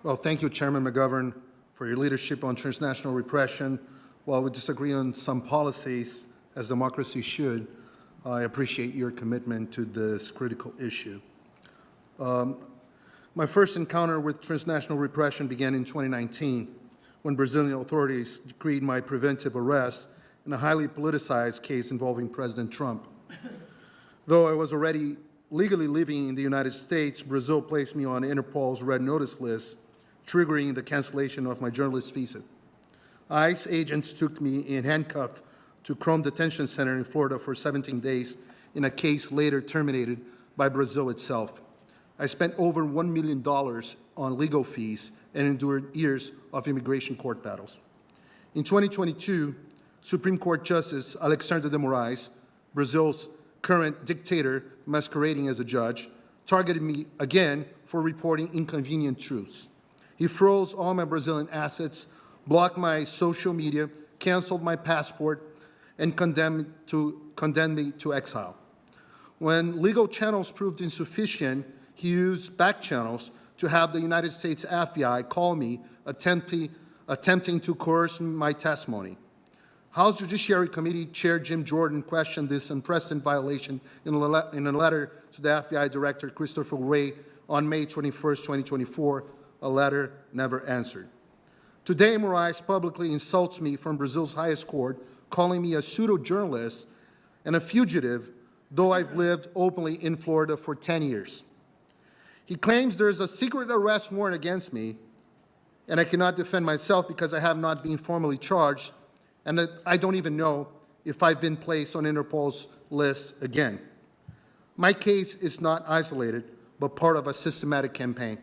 Well, thank you, Chairman McGovern, for your leadership on transnational repression. While we disagree on some policies, as democracy should, I appreciate your commitment to this critical issue. My first encounter with transnational repression began in 2019, when Brazilian authorities decreed my preventive arrest in a highly politicized case involving President Trump. Though I was already legally living in the United States, Brazil placed me on Interpol's red notice list, triggering the cancellation of my journalist visa. ICE agents took me in handcuffs to Chrome Detention Center in Florida for 17 days in a case later terminated by Brazil itself. I spent over $1 million on legal fees and endured years of immigration court battles. In 2022, Supreme Court Justice Alexandre de Moraes, Brazil's current dictator masquerading as a judge, targeted me again for reporting inconvenient truths. He froze all my Brazilian assets, blocked my social media, canceled my passport, and condemned me to exile. When legal channels proved insufficient, he used back channels to have the United States FBI call me, attempting to coerce my testimony. House Judiciary Committee Chair Jim Jordan questioned this unprecedented violation in a letter to the FBI Director Christopher Wray on May 21, 2024, a letter never answered. Today, Moraes publicly insults me from Brazil's highest court, calling me a pseudo-journalist and a fugitive, though I've lived openly in Florida for 10 years. He claims there is a secret arrest warrant against me, and I cannot defend myself because I have not been formally charged, and that I don't even know if I've been placed on Interpol's list again. My case is not isolated, but part of a systematic campaign.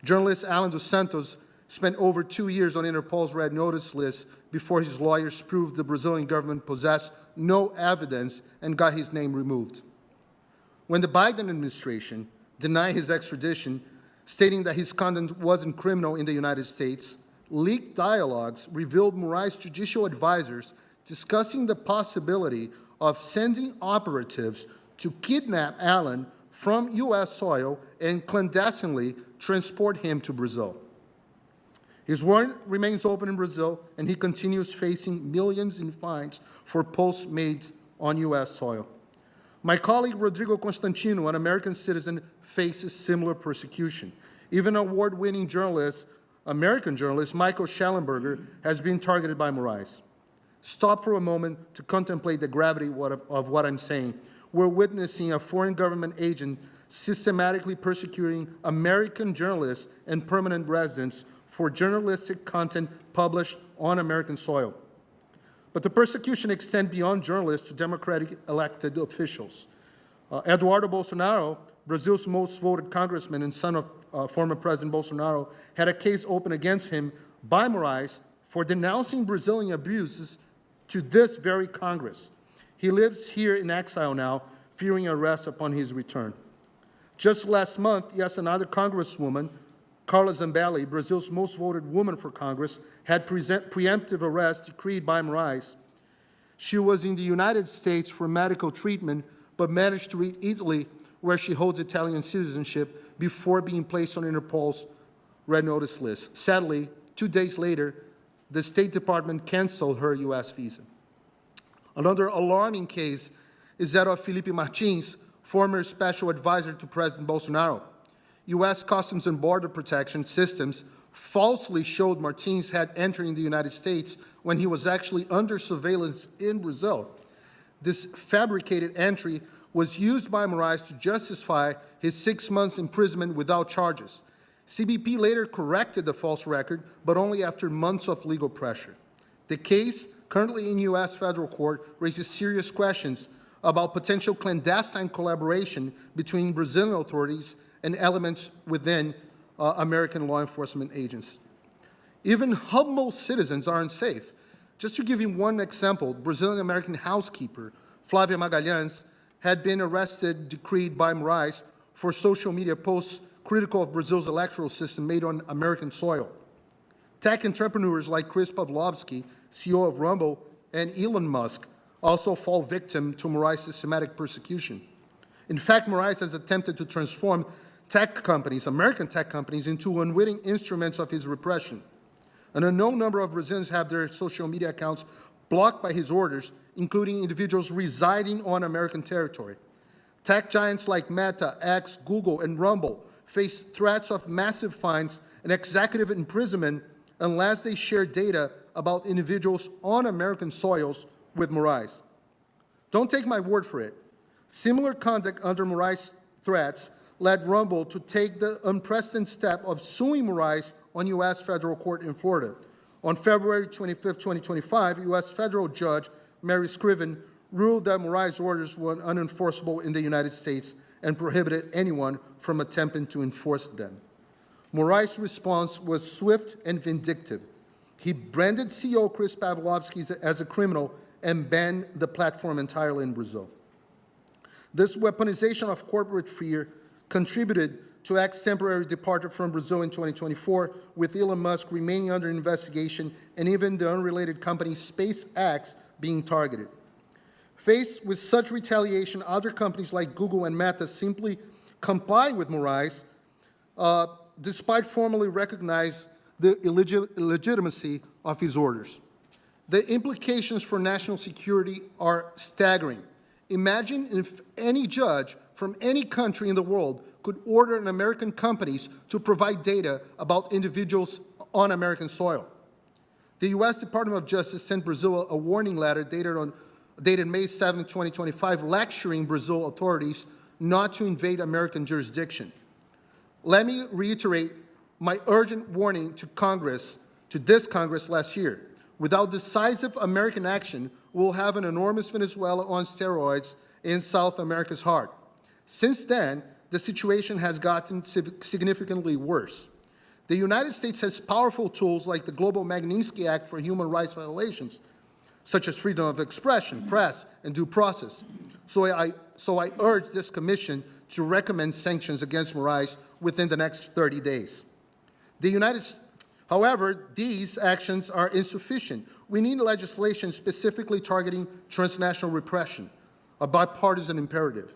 Journalist Alan dos Santos spent over 2 years on Interpol's red notice list before his lawyers proved the Brazilian government possessed no evidence and got his name removed. When the Biden administration denied his extradition, stating that his conduct wasn't criminal in the United States, leaked dialogues revealed Moraes' judicial advisors discussing the possibility of sending operatives to kidnap Allen from U.S. soil and clandestinely transport him to Brazil. His warrant remains open in Brazil, and he continues facing millions in fines for posts made on U.S. soil. My colleague Rodrigo Constantino, an American citizen, faces similar persecution. Even award-winning journalist, American journalist Michael Schellenberger has been targeted by Moraes. Stop for a moment to contemplate the gravity of what I'm saying. We're witnessing a foreign government agent systematically persecuting American journalists and permanent residents for journalistic content published on American soil. But the persecution extends beyond journalists to democratic elected officials. Eduardo Bolsonaro, Brazil's most voted congressman and son of former President Bolsonaro, had a case opened against him by Moraes for denouncing Brazilian abuses to this very Congress. He lives here in exile now, fearing arrest upon his return. Just last month, yes, another Congresswoman, Carla Zambelli, Brazil's most voted woman for Congress, had preemptive arrest decreed by Moraes. She was in the United States for medical treatment, but managed to reach Italy, where she holds Italian citizenship, before being placed on Interpol's red notice list. Sadly, 2 days later, the State Department canceled her U.S. visa. Another alarming case is that of Felipe Martins, former special advisor to President Bolsonaro. U.S. Customs and Border Protection systems falsely showed Martins had entered the United States when he was actually under surveillance in Brazil. This fabricated entry was used by Moraes to justify his 6 months imprisonment without charges. CBP later corrected the false record, but only after months of legal pressure. The case, currently in U.S. federal court, raises serious questions about potential clandestine collaboration between Brazilian authorities and elements within American law enforcement agents. Even humble citizens are unsafe. Just to give you one example, Brazilian-American housekeeper Flávia Magalhães had been arrested, decreed by Moraes, for social media posts critical of Brazil's electoral system made on American soil. Tech entrepreneurs like Chris Pavlovski, CEO of Rumble, and Elon Musk also fall victim to Moraes' systematic persecution. In fact, Moraes has attempted to transform tech companies, American tech companies, into unwitting instruments of his repression. An unknown number of Brazilians have their social media accounts blocked by his orders, including individuals residing on American territory. Tech giants like Meta, X, Google, and Rumble face threats of massive fines and executive imprisonment unless they share data about individuals on American soils with Moraes. Don't take my word for it. Similar conduct under Moraes' threats led Rumble to take the unprecedented step of suing Moraes on U.S. federal court in Florida. On February 25, 2025, U.S. federal judge Mary Scriven ruled that Moraes' orders were unenforceable in the United States and prohibited anyone from attempting to enforce them. Moraes' response was swift and vindictive. He branded CEO Chris Pavlovski as a criminal and banned the platform entirely in Brazil. This weaponization of corporate fear contributed to X's temporary departure from Brazil in 2024, with Elon Musk remaining under investigation and even the unrelated company SpaceX being targeted. Faced with such retaliation, other companies like Google and Meta simply comply with Moraes, despite formally recognize the illegitimacy of his orders. The implications for national security are staggering. Imagine if any judge from any country in the world could order an American companies to provide data about individuals on American soil. The U.S. Department of Justice sent Brazil a warning letter dated May 7, 2025, lecturing Brazil authorities not to invade American jurisdiction. Let me reiterate my urgent warning to this Congress last year. Without decisive American action, we'll have an enormous Venezuela on steroids in South America's heart. Since then, the situation has gotten significantly worse. The United States has powerful tools like the Global Magnitsky Act for human rights violations, such as freedom of expression, press, and due process. So I urge this commission to recommend sanctions against Moraes within the next 30 days. However, these actions are insufficient. We need legislation specifically targeting transnational repression, a bipartisan imperative.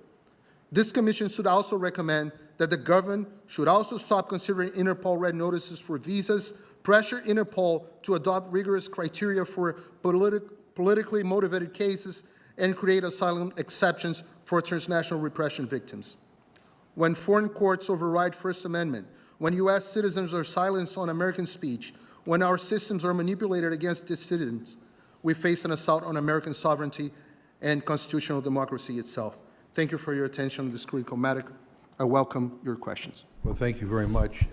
This commission should also recommend that the government should also stop considering Interpol red notices for visas, pressure Interpol to adopt rigorous criteria for politically motivated cases, and create asylum exceptions for transnational repression victims. When foreign courts override First Amendment, when U.S. citizens are silenced on American speech, when our systems are manipulated against dissidents, we face an assault on American sovereignty and constitutional democracy itself. Thank you for your attention on this critical matter. I welcome your questions. Well, thank you very much.